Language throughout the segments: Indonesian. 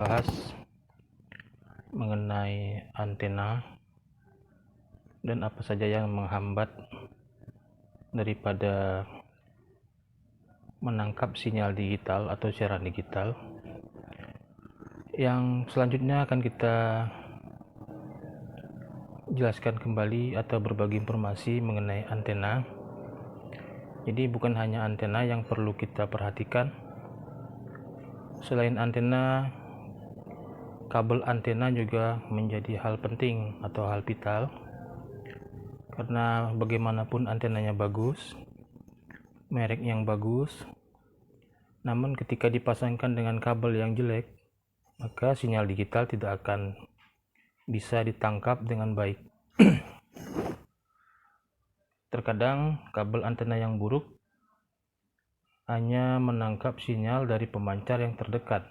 bahas mengenai antena dan apa saja yang menghambat daripada menangkap sinyal digital atau siaran digital. Yang selanjutnya akan kita jelaskan kembali atau berbagi informasi mengenai antena. Jadi bukan hanya antena yang perlu kita perhatikan. Selain antena, kabel antena juga menjadi hal penting atau hal vital, karena bagaimanapun antenanya bagus, merek yang bagus, namun ketika dipasangkan dengan kabel yang jelek, maka sinyal digital tidak akan bisa ditangkap dengan baik. Terkadang kabel antena yang buruk hanya menangkap sinyal dari pemancar yang terdekat,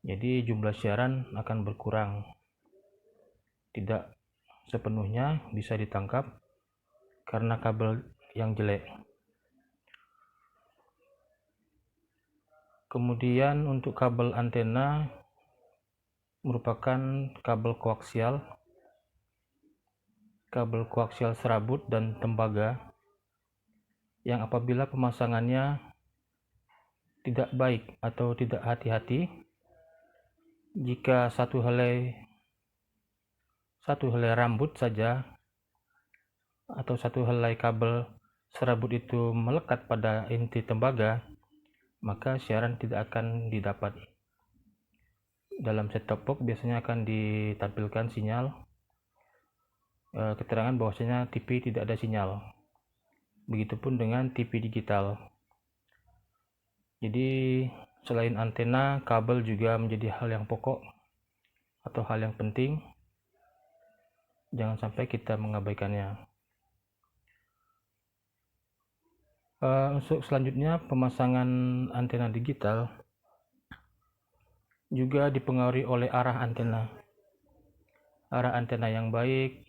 jadi jumlah siaran akan berkurang, tidak sepenuhnya bisa ditangkap karena kabel yang jelek. Kemudian untuk kabel antena merupakan kabel koaksial serabut dan tembaga yang apabila pemasangannya tidak baik atau tidak hati-hati, jika satu helai rambut saja atau satu helai kabel serabut itu melekat pada inti tembaga, maka siaran tidak akan didapat. Dalam set-top box biasanya akan ditampilkan sinyal keterangan bahwasanya TV tidak ada sinyal. Begitupun dengan TV digital. Jadi selain antena, kabel juga menjadi hal yang pokok atau hal yang penting. Jangan sampai kita mengabaikannya. Untuk selanjutnya, pemasangan antena digital juga dipengaruhi oleh arah antena. Arah antena yang baik,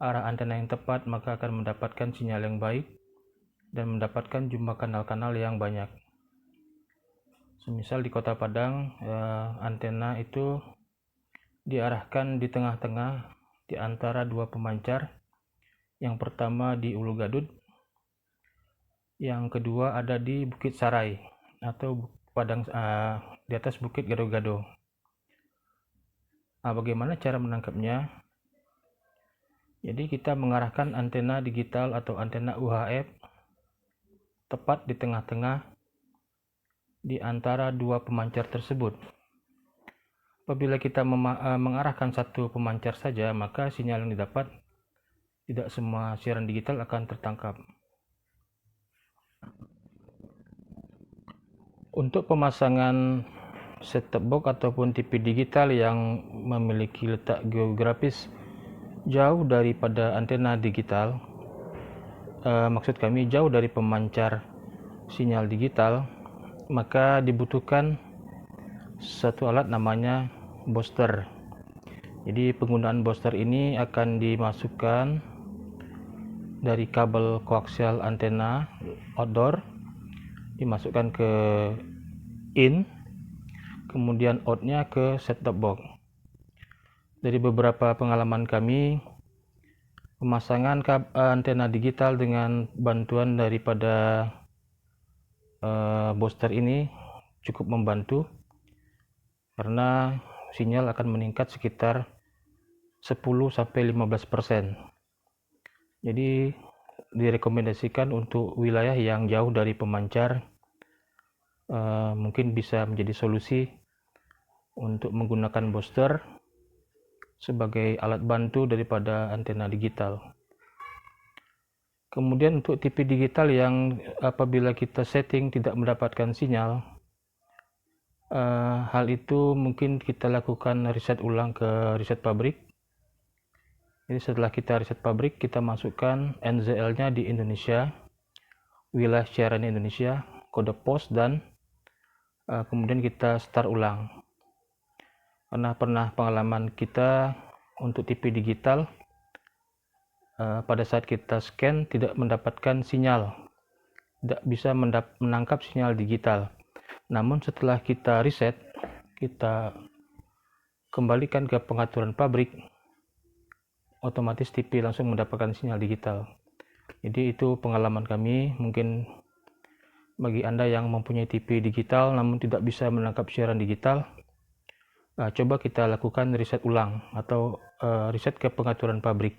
arah antena yang tepat, maka akan mendapatkan sinyal yang baik dan mendapatkan jumlah kanal-kanal yang banyak. Semisal di Kota Padang, antena itu diarahkan di tengah-tengah di antara dua pemancar. Yang pertama di Ulu Gadut, yang kedua ada di Bukit Sarai atau Padang, di atas Bukit Gado-Gado. Bagaimana cara menangkapnya? Jadi kita mengarahkan antena digital atau antena UHF tepat di tengah-tengah di antara dua pemancar tersebut. Apabila kita mengarahkan satu pemancar saja, maka sinyal yang didapat tidak semua siaran digital akan tertangkap. Untuk pemasangan set-top box ataupun TV digital yang memiliki letak geografis jauh daripada antena digital, maksud kami jauh dari pemancar sinyal digital, maka dibutuhkan satu alat namanya booster. Jadi penggunaan booster ini akan dimasukkan dari kabel koaksial antena outdoor, dimasukkan ke in, kemudian outnya ke set-top box. Dari beberapa pengalaman kami, pemasangan antena digital dengan bantuan daripada booster ini cukup membantu, karena sinyal akan meningkat sekitar 10-15%. Jadi direkomendasikan untuk wilayah yang jauh dari pemancar, mungkin bisa menjadi solusi untuk menggunakan booster sebagai alat bantu daripada antena digital. Kemudian untuk TV digital yang apabila kita setting tidak mendapatkan sinyal, hal itu mungkin kita lakukan riset ulang ke riset pabrik. Jadi setelah kita riset pabrik, kita masukkan NZL-nya di Indonesia, wilayah siaran Indonesia, kode pos, dan kemudian kita start ulang. Karena pernah pengalaman kita untuk TV digital, pada saat kita scan tidak mendapatkan sinyal, tidak bisa menangkap sinyal digital. Namun setelah kita reset, kita kembalikan ke pengaturan pabrik, otomatis TV langsung mendapatkan sinyal digital. Jadi itu pengalaman kami. Mungkin bagi Anda yang mempunyai TV digital namun tidak bisa menangkap siaran digital, coba kita lakukan reset ulang atau reset ke pengaturan pabrik.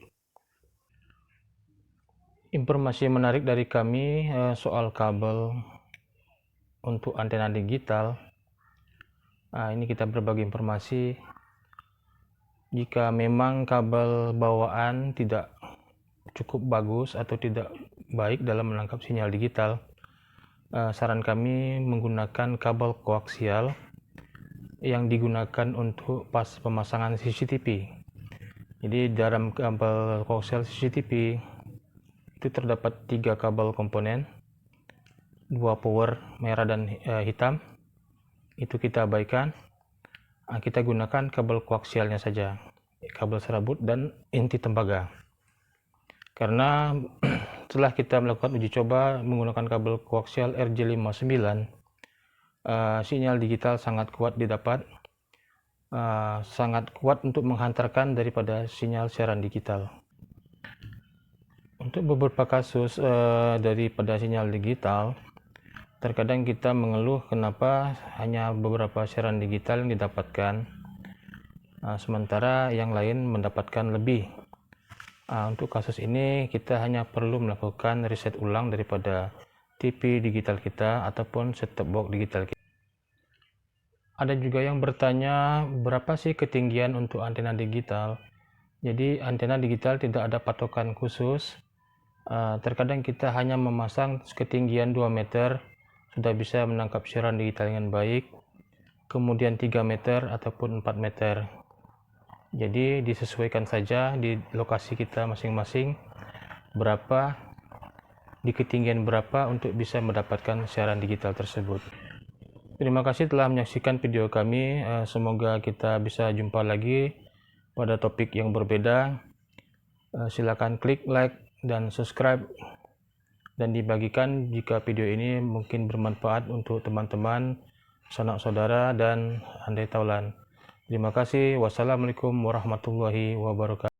Informasi menarik dari kami soal kabel untuk antena digital. Ini kita berbagi informasi. Jika memang kabel bawaan tidak cukup bagus atau tidak baik dalam menangkap sinyal digital, saran kami menggunakan kabel koaksial yang digunakan untuk pas pemasangan CCTV. Jadi dalam kabel koaksial CCTV itu terdapat 3 kabel komponen, 2 power merah dan hitam. Itu kita abaikan. Kita gunakan kabel koaksialnya saja, kabel serabut dan inti tembaga. Karena setelah kita melakukan uji coba menggunakan kabel koaksial RJ59, sinyal digital sangat kuat didapat, sangat kuat untuk menghantarkan daripada sinyal siaran digital. Untuk beberapa kasus daripada sinyal digital, terkadang kita mengeluh kenapa hanya beberapa siaran digital yang didapatkan, sementara yang lain mendapatkan lebih. Untuk kasus ini kita hanya perlu melakukan reset ulang daripada TV digital kita ataupun set-top box digital kita. Ada juga yang bertanya berapa sih ketinggian untuk antena digital. Jadi antena digital tidak ada patokan khusus. Terkadang kita hanya memasang ketinggian 2 meter sudah bisa menangkap siaran digital dengan baik, kemudian 3 meter ataupun 4 meter. Jadi disesuaikan saja di lokasi kita masing-masing berapa, di ketinggian berapa untuk bisa mendapatkan siaran digital tersebut. Terima kasih telah menyaksikan video kami. Semoga kita bisa jumpa lagi pada topik yang berbeda. Silakan klik like dan subscribe dan dibagikan jika video ini mungkin bermanfaat untuk teman-teman, sanak saudara, dan andai taulan. Terima kasih. Wassalamualaikum warahmatullahi wabarakatuh.